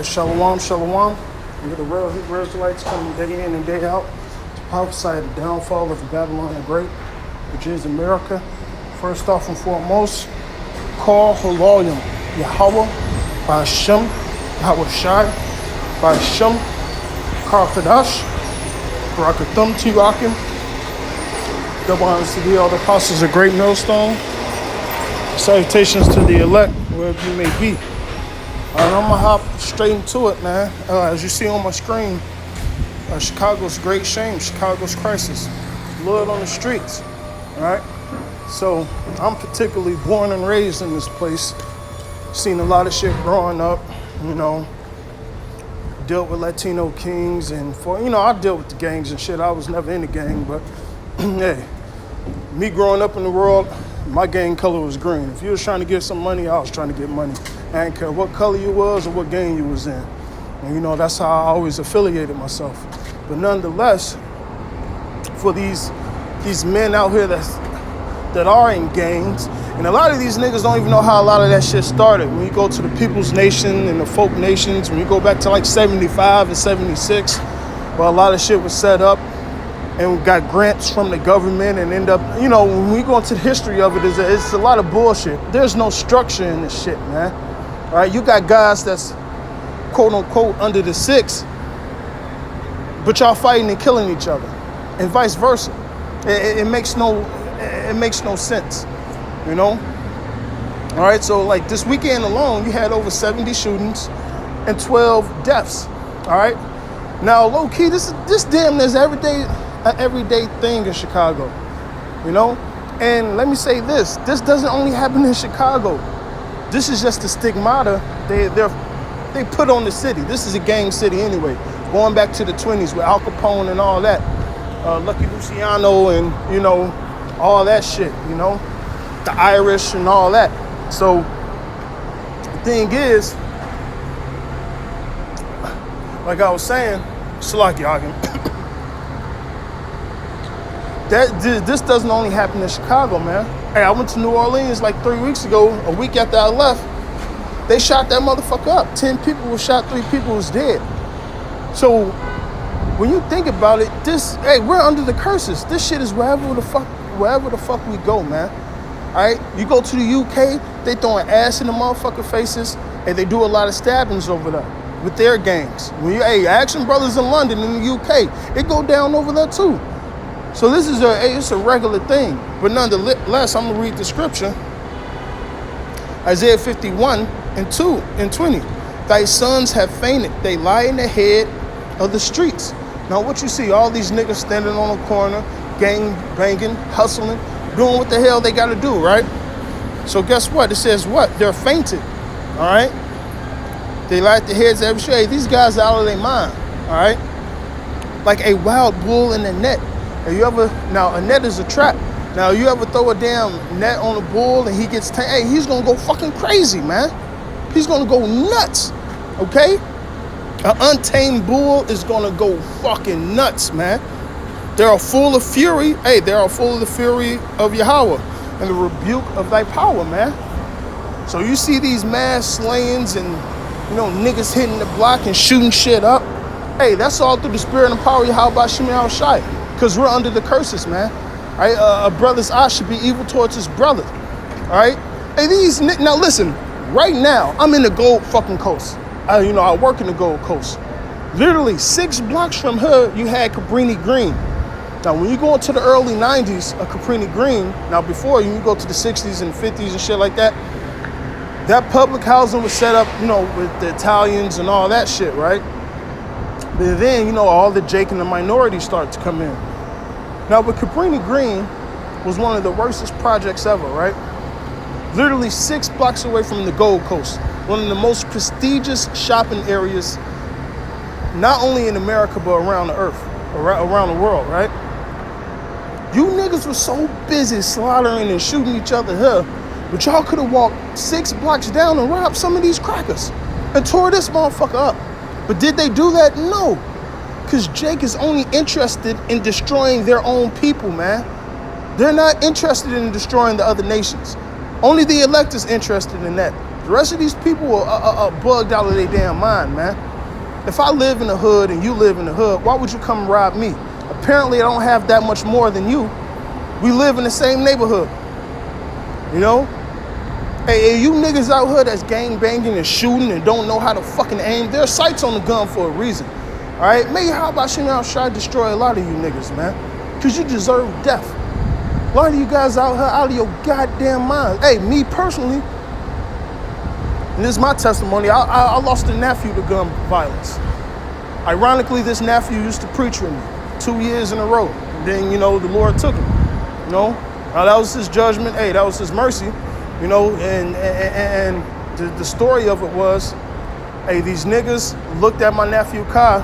Shalom, shalom. With the real Hebrew Israelites coming day in and day out to prophesy the downfall of Babylon the Great, which is America. First off and foremost, call Halolim, Yahweh, Ba'ashem, Yahweh Shai, Ba'ashem, Karkadash, Barakathum Tiwakim. Double honors to the all the apostles of Great Millstone. Salutations to the elect, wherever you may be. I'm gonna hop straight into it, man. As you see on my screen, Chicago's great shame, Chicago's crisis, blood on the streets. All right. So I'm particularly born and raised in this place. Seen a lot of shit growing up. You know, dealt with Latino kings, and I dealt with the gangs and shit. I was never in the gang, but hey, me growing up in the world, my gang color was green. If you was trying to get some money, I was trying to get money. I didn't care what color you was or what gang you was in. And that's how I always affiliated myself. But nonetheless, for these men out here that are in gangs, and a lot of these niggas don't even know how a lot of that shit started. When you go to the People's Nation and the Folk Nations, when you go back to like 75 and 76, where a lot of shit was set up, and we got grants from the government and end up, when we go into the history of it, it's a lot of bullshit. There's no structure in this shit, man. All right, you got guys that's quote unquote under the six, but y'all fighting and killing each other, and vice versa. It makes no sense, All right, so like this weekend alone, you had over 70 shootings and 12 deaths. All right, now low key, this damn near an everyday thing in Chicago, And let me say this doesn't only happen in Chicago. This is just the stigmata they put on the city. This is a gang city anyway. Going back to the 20s with Al Capone and all that, Lucky Luciano and all that shit. The Irish and all that. So the thing is, like I was saying, Salaki Agin, this doesn't only happen in Chicago, man. Hey, I went to New Orleans like 3 weeks ago. A week after I left, they shot that motherfucker up. 10 people were shot, 3 people was dead. So when you think about it, we're under the curses. This shit is wherever the fuck we go, man. All right, you go to the UK, they throwing ass in the motherfucker faces, and they do a lot of stabbings over there with their gangs. When Action Brothers in London in the UK, it go down over there too. So this is it's a regular thing. But nonetheless, I'm going to read the scripture. Isaiah 51 and 2 and 20. Thy sons have fainted. They lie in the head of the streets. Now what you see, all these niggas standing on the corner, gang banging, hustling, doing what the hell they got to do, right? So guess what? It says what? They're fainted, all right? They lie at the heads of every street. Hey, these guys are out of their mind, all right? Like a wild bull in a net. Now a net is a trap. Now you ever throw a damn net on a bull and he gets he's gonna go fucking crazy, man. He's gonna go nuts, okay? An untamed bull is gonna go fucking nuts, man. They are full of fury. Hey, they are full of the fury of Yahweh and the rebuke of thy power, man. So you see these mass slayings and niggas hitting the block and shooting shit up. Hey, that's all through the spirit and power of Yahweh Ba'ashem Yahweh Shai. Because we're under the curses, man. All right? A brother's eye should be evil towards his brother. All right? Hey, now listen, right now, I'm in the Gold fucking Coast. I work in the Gold Coast. Literally 6 blocks from her, you had Cabrini Green. Now, when you go into the early 90s of Cabrini Green, now before you go to the 60s and 50s and shit like that, that public housing was set up, with the Italians and all that shit, right? But then, all the Jake and the minority start to come in. Now, but Cabrini Green was one of the worstest projects ever, right? Literally 6 blocks away from the Gold Coast, one of the most prestigious shopping areas, not only in America, but around the earth, around the world, right? You niggas were so busy slaughtering and shooting each other here, but y'all could have walked 6 blocks down and robbed some of these crackers and tore this motherfucker up. But did they do that? No. Because Jake is only interested in destroying their own people, man. They're not interested in destroying the other nations. Only the elect is interested in that. The rest of these people are bugged out of their damn mind, man. If I live in the hood and you live in the hood, why would you come and rob me? Apparently, I don't have that much more than you. We live in the same neighborhood, you know? Hey, you niggas out here that's gang banging and shooting and don't know how to fucking aim, there's sights on the gun for a reason, all right? Maybe how about you now try to destroy a lot of you niggas, man? Because you deserve death. A lot of you guys out here out of your goddamn minds. Hey, me personally, and this is my testimony, I lost a nephew to gun violence. Ironically, this nephew used to preach with me 2 years in a row. Then, you know, the Lord took him, you know? Now, that was his judgment. Hey, that was his mercy, you know? And the story of it was, hey, these niggas looked at my nephew car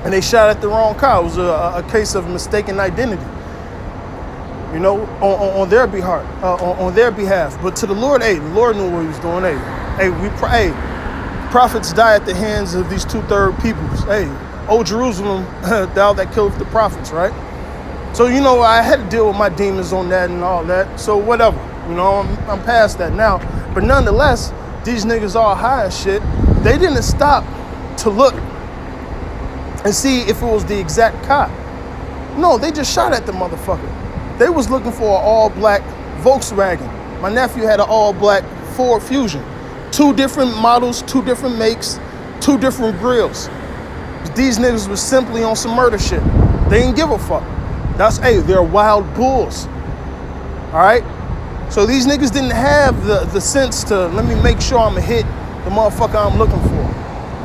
and they shot at the wrong car. It was a case of mistaken identity, you know, on their behalf. But to the Lord, hey, the Lord knew what he was doing. Hey, prophets die at the hands of these 2/3 peoples. Hey, O Jerusalem, thou that killeth the prophets, right? So, you know, I had to deal with my demons on that and all that. So whatever, you know, I'm past that now. But nonetheless, these niggas all high as shit. They didn't stop to look and see if it was the exact car. No, they just shot at the motherfucker. They was looking for an all-black Volkswagen. My nephew had an all-black Ford Fusion. 2 different models, 2 different makes, 2 different grills. These niggas was simply on some murder shit. They didn't give a fuck. They're wild bulls. All right? So these niggas didn't have the sense to, let me make sure I'm going to hit the motherfucker I'm looking for.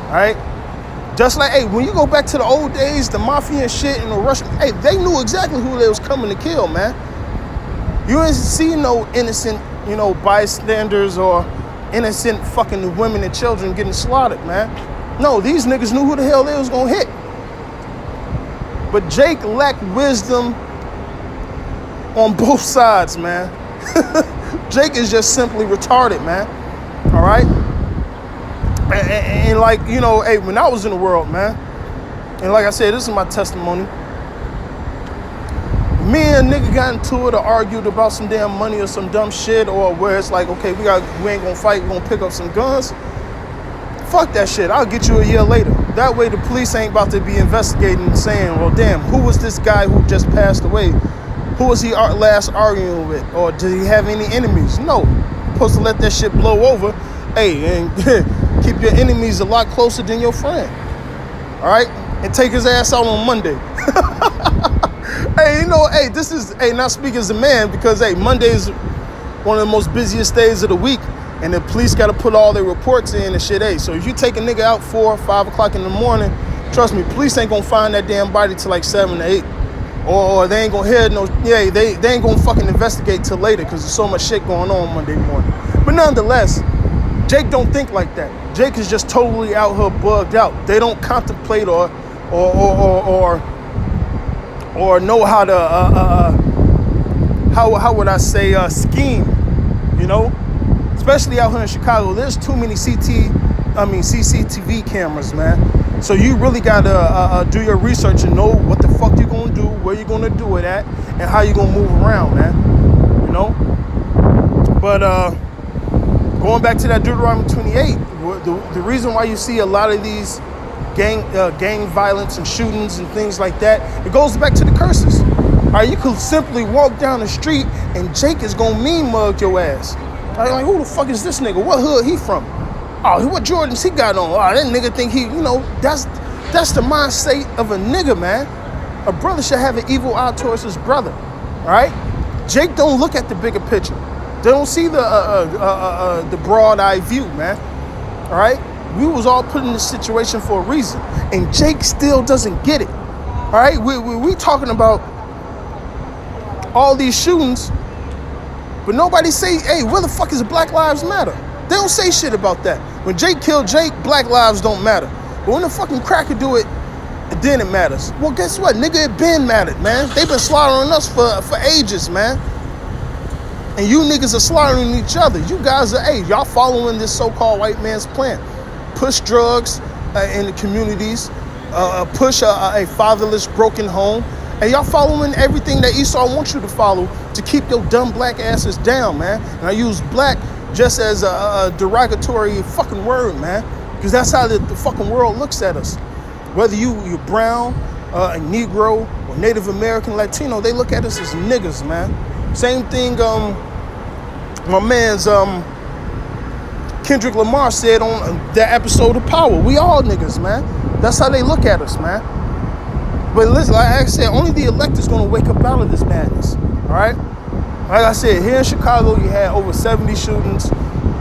All right? Just like, hey, when you go back to the old days, the mafia and shit and the Russian, hey, they knew exactly who they was coming to kill, man. You didn't see no innocent, you know, bystanders or innocent fucking women and children getting slaughtered, man. No, these niggas knew who the hell they was gonna hit. But Jake lacked wisdom on both sides, man. Jake is just simply retarded, man. All right? And like, you know, hey, when I was in the world, man, and like I said, this is my testimony. Me and a nigga got into it or argued about some damn money or some dumb shit, or where it's like, okay, we ain't gonna fight, we gonna pick up some guns. Fuck that shit, I'll get you a year later. That way the police ain't about to be investigating and saying, well, damn, who was this guy who just passed away? Who was he last arguing with? Or did he have any enemies? No, supposed to let that shit blow over. Hey, and keep your enemies a lot closer than your friend. All right? And take his ass out on Monday. Hey, you know, hey, this is, hey, not speaking as a man, because, hey, Monday is one of the most busiest days of the week, and the police got to put all their reports in and shit. Hey, so if you take a nigga out 4 or 5 o'clock in the morning, trust me, police ain't gonna find that damn body till like 7 or 8. Or they ain't gonna hear no, yeah, they ain't gonna fucking investigate till later because there's so much shit going on Monday morning. But nonetheless, Jake don't think like that. Jake is just totally out here bugged out. They don't contemplate or know how to how would I say scheme, you know? Especially out here in Chicago, there's too many CCTV cameras, man. So you really gotta do your research and know what the fuck you're gonna do, where you're gonna do it at, and how you're gonna move around, man. You know? But going back to that Deuteronomy 28, the reason why you see a lot of these gang violence and shootings and things like that, it goes back to the curses. All right, you could simply walk down the street and Jake is gonna mean mug your ass. Like, who the fuck is this nigga? What hood he from? Oh, what Jordans he got on? Oh, that nigga think he, you know, that's the mindset of a nigga, man. A brother should have an evil eye towards his brother, all right? Jake don't look at the bigger picture. They don't see the broad eye view, man, all right? We was all put in this situation for a reason, and Jake still doesn't get it, all right? We talking about all these shootings, but nobody say, hey, where the fuck is Black Lives Matter? They don't say shit about that. When Jake killed Jake, Black lives don't matter. But when the fucking cracker do it, then it matters. Well, guess what? Nigga, it been mattered, man. They been slaughtering us for ages, man. And you niggas are slaughtering each other. You guys are, hey, y'all following this so-called white man's plan. Push drugs in the communities. Push a fatherless, broken home. And y'all following everything that Esau wants you to follow to keep your dumb black asses down, man. And I use black just as a derogatory fucking word, man. Because that's how the fucking world looks at us. Whether you're brown, a Negro, or Native American, Latino, they look at us as niggas, man. Same thing, my man's Kendrick Lamar said on that episode of Power. We all niggas, man. That's how they look at us, man. But listen, like I said, only the elect is gonna wake up out of this madness, all right? Like I said, here in Chicago, you had over 70 shootings,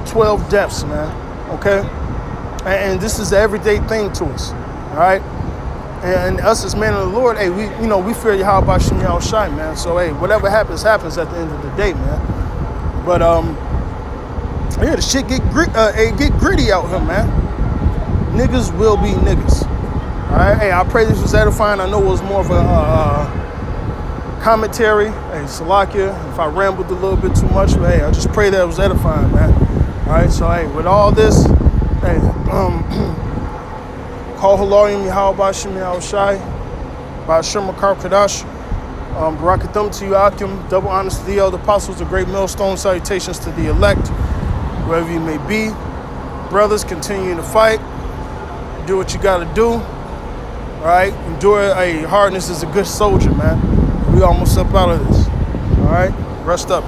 12 deaths, man, okay? And this is an everyday thing to us, all right? And us as men of the Lord, hey, we fear Yahweh Shem Yahweh Shai, man. So, hey, whatever happens at the end of the day, man. But, yeah, the shit get gritty out here, man. Niggas will be niggas. All right, hey, I pray this was edifying. I know it was more of a commentary. Hey, Salakia, if I rambled a little bit too much, but hey, I just pray that it was edifying, man. All right, so hey, with all this, hey, Call Halalim Yahweh Shem Yahweh Shai, Ba'ashem Makar Kadash, Barakathum to you, Akim, double honors to the elder apostles, the great millstone, salutations to the elect, wherever you may be. Brothers, continue to fight. Do what you gotta do. All right, endure. Hardness is a good soldier, man. We almost up out of this. All right, rest up.